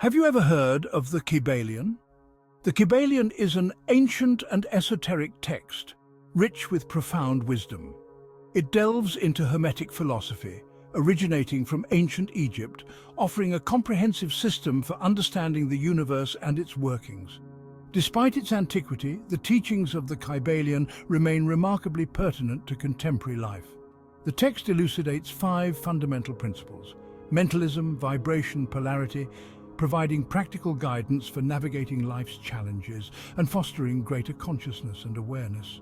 Have you ever heard of the Kybalion? The Kybalion is an ancient and esoteric text, rich with profound wisdom. It delves into Hermetic philosophy, originating from ancient Egypt, offering a comprehensive system for understanding the universe and its workings. Despite its antiquity, the teachings of the Kybalion remain remarkably pertinent to contemporary life. The text elucidates 5 fundamental principles: mentalism, vibration, polarity, providing practical guidance for navigating life's challenges and fostering greater consciousness and awareness.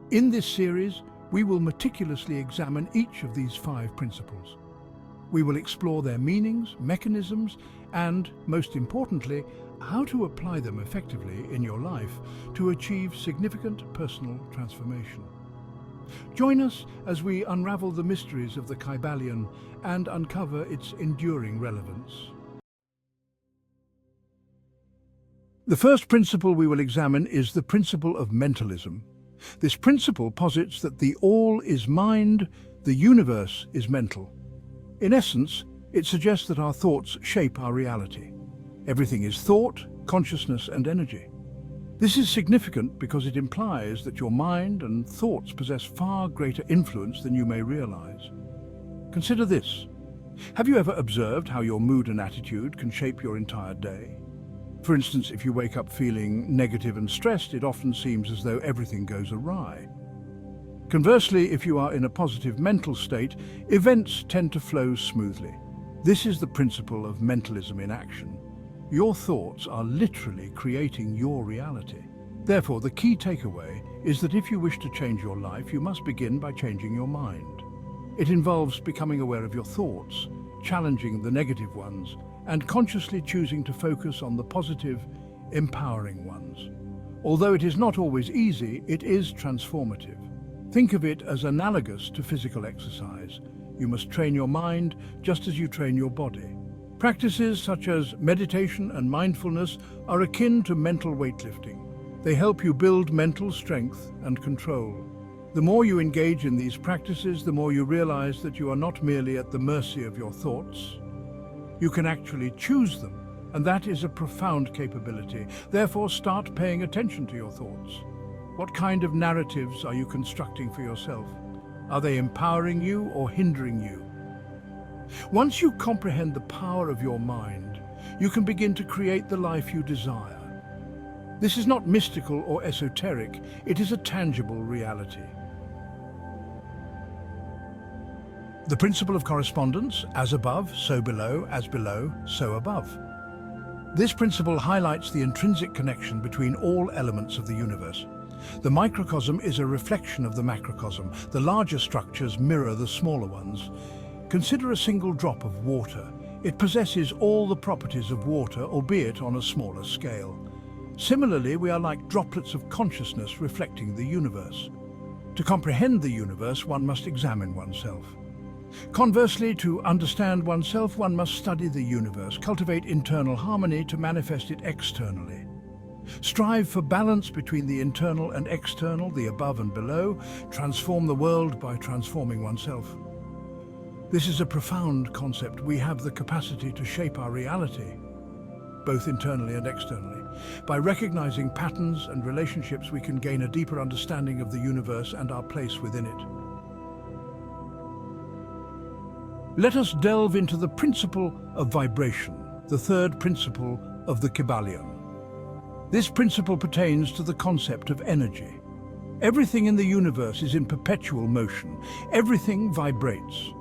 In this series, we will meticulously examine each of these 5 principles. We will explore their meanings, mechanisms, and, most importantly, how to apply them effectively in your life to achieve significant personal transformation. Join us as we unravel the mysteries of the Kybalion and uncover its enduring relevance. The first principle we will examine is the principle of mentalism. This principle posits that the all is mind, the universe is mental. In essence, it suggests that our thoughts shape our reality. Everything is thought, consciousness, and energy. This is significant because it implies that your mind and thoughts possess far greater influence than you may realize. Consider this. Have you ever observed how your mood and attitude can shape your entire day? For instance, if you wake up feeling negative and stressed, it often seems as though everything goes awry. Conversely, if you are in a positive mental state, events tend to flow smoothly. This is the principle of mentalism in action. Your thoughts are literally creating your reality. Therefore, the key takeaway is that if you wish to change your life, you must begin by changing your mind. It involves becoming aware of your thoughts, challenging the negative ones, and consciously choosing to focus on the positive, empowering ones. Although it is not always easy, it is transformative. Think of it as analogous to physical exercise. You must train your mind just as you train your body. Practices such as meditation and mindfulness are akin to mental weightlifting. They help you build mental strength and control. The more you engage in these practices, the more you realize that you are not merely at the mercy of your thoughts. You can actually choose them, and that is a profound capability. Therefore, start paying attention to your thoughts. What kind of narratives are you constructing for yourself? Are they empowering you or hindering you? Once you comprehend the power of your mind, you can begin to create the life you desire. This is not mystical or esoteric, it is a tangible reality. The principle of correspondence, as above, so below, as below, so above. This principle highlights the intrinsic connection between all elements of the universe. The microcosm is a reflection of the macrocosm. The larger structures mirror the smaller ones. Consider a single drop of water. It possesses all the properties of water, albeit on a smaller scale. Similarly, we are like droplets of consciousness reflecting the universe. To comprehend the universe, one must examine oneself. Conversely, to understand oneself, one must study the universe, cultivate internal harmony to manifest it externally. Strive for balance between the internal and external, the above and below. Transform the world by transforming oneself. This is a profound concept. We have the capacity to shape our reality, both internally and externally. By recognizing patterns and relationships, we can gain a deeper understanding of the universe and our place within it. Let us delve into the principle of vibration, the third principle of the Kybalion. This principle pertains to the concept of energy. Everything in the universe is in perpetual motion. Everything vibrates.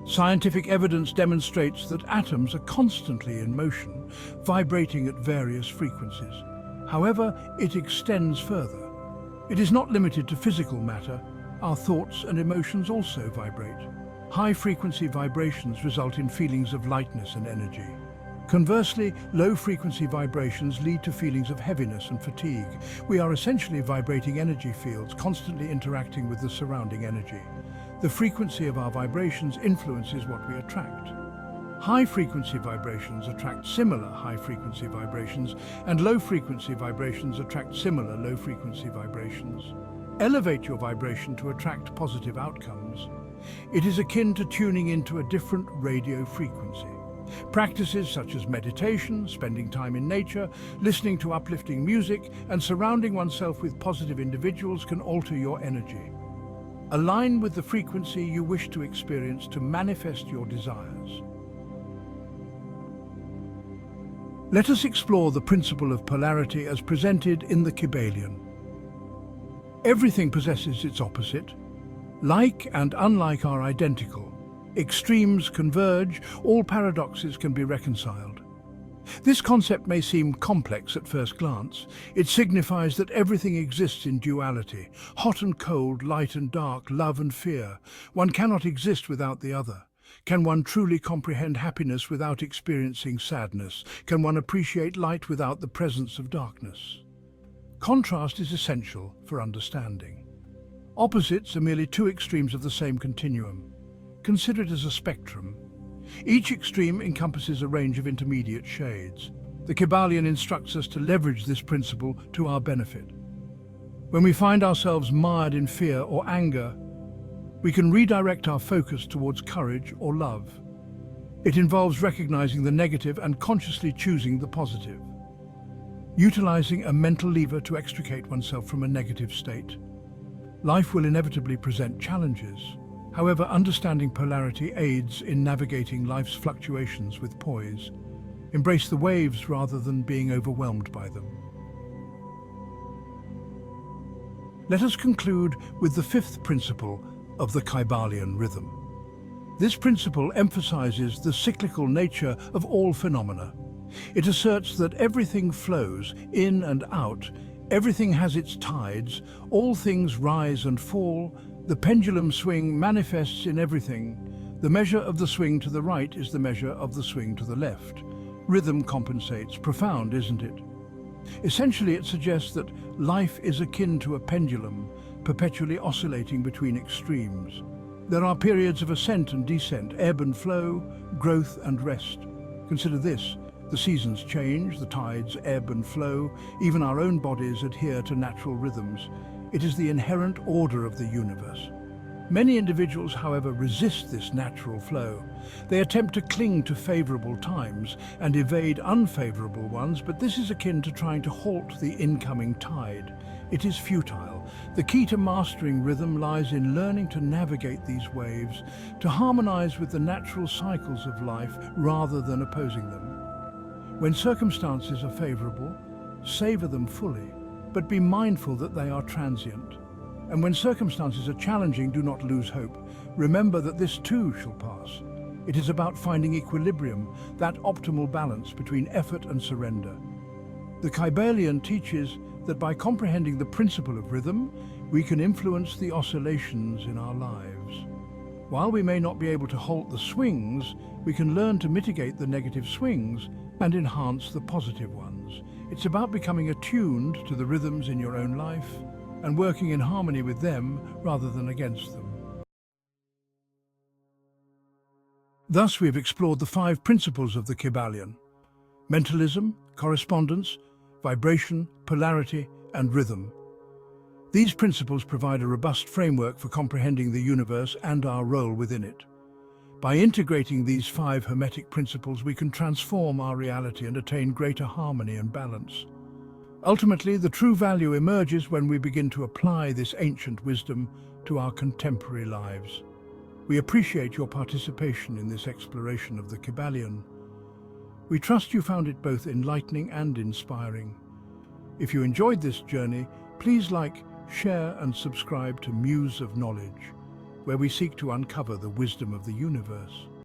Scientific evidence demonstrates that atoms are constantly in motion, vibrating at various frequencies. However, it extends further. It is not limited to physical matter. Our thoughts and emotions also vibrate. High-frequency vibrations result in feelings of lightness and energy. Conversely, low-frequency vibrations lead to feelings of heaviness and fatigue. We are essentially vibrating energy fields, constantly interacting with the surrounding energy. The frequency of our vibrations influences what we attract. High-frequency vibrations attract similar high-frequency vibrations, and low-frequency vibrations attract similar low-frequency vibrations. Elevate your vibration to attract positive outcomes. It is akin to tuning into a different radio frequency. Practices such as meditation, spending time in nature, listening to uplifting music, and surrounding oneself with positive individuals can alter your energy. Align with the frequency you wish to experience to manifest your desires. Let us explore the principle of polarity as presented in the Kybalion. Everything possesses its opposite. Like and unlike are identical. Extremes converge, all paradoxes can be reconciled. This concept may seem complex at first glance. It signifies that everything exists in duality, hot and cold, light and dark, love and fear. One cannot exist without the other. Can one truly comprehend happiness without experiencing sadness? Can one appreciate light without the presence of darkness? Contrast is essential for understanding. Opposites are merely two extremes of the same continuum. Consider it as a spectrum. Each extreme encompasses a range of intermediate shades. The Kybalion instructs us to leverage this principle to our benefit. When we find ourselves mired in fear or anger, we can redirect our focus towards courage or love. It involves recognizing the negative and consciously choosing the positive. Utilizing a mental lever to extricate oneself from a negative state. Life will inevitably present challenges. However, understanding polarity aids in navigating life's fluctuations with poise. Embrace the waves rather than being overwhelmed by them. Let us conclude with the fifth principle of the Kybalion rhythm. This principle emphasizes the cyclical nature of all phenomena. It asserts that everything flows in and out, everything has its tides, all things rise and fall. The pendulum swing manifests in everything. The measure of the swing to the right is the measure of the swing to the left. Rhythm compensates. Profound, isn't it? Essentially, it suggests that life is akin to a pendulum, perpetually oscillating between extremes. There are periods of ascent and descent, ebb and flow, growth and rest. Consider this. The seasons change, the tides ebb and flow, even our own bodies adhere to natural rhythms. It is the inherent order of the universe. Many individuals, however, resist this natural flow. They attempt to cling to favorable times and evade unfavorable ones, but this is akin to trying to halt the incoming tide. It is futile. The key to mastering rhythm lies in learning to navigate these waves, to harmonize with the natural cycles of life rather than opposing them. When circumstances are favorable, savor them fully, but be mindful that they are transient. And when circumstances are challenging, do not lose hope. Remember that this too shall pass. It is about finding equilibrium, that optimal balance between effort and surrender. The Kybalion teaches that by comprehending the principle of rhythm, we can influence the oscillations in our lives. While we may not be able to halt the swings, we can learn to mitigate the negative swings and enhance the positive ones. It's about becoming attuned to the rhythms in your own life and working in harmony with them rather than against them. Thus, we've explored the 5 principles of the Kybalion: mentalism, correspondence, vibration, polarity, and rhythm. These principles provide a robust framework for comprehending the universe and our role within it. By integrating these 5 Hermetic principles, we can transform our reality and attain greater harmony and balance. Ultimately, the true value emerges when we begin to apply this ancient wisdom to our contemporary lives. We appreciate your participation in this exploration of the Kybalion. We trust you found it both enlightening and inspiring. If you enjoyed this journey, please like, share and subscribe to Muse of Knowledge, where we seek to uncover the wisdom of the universe.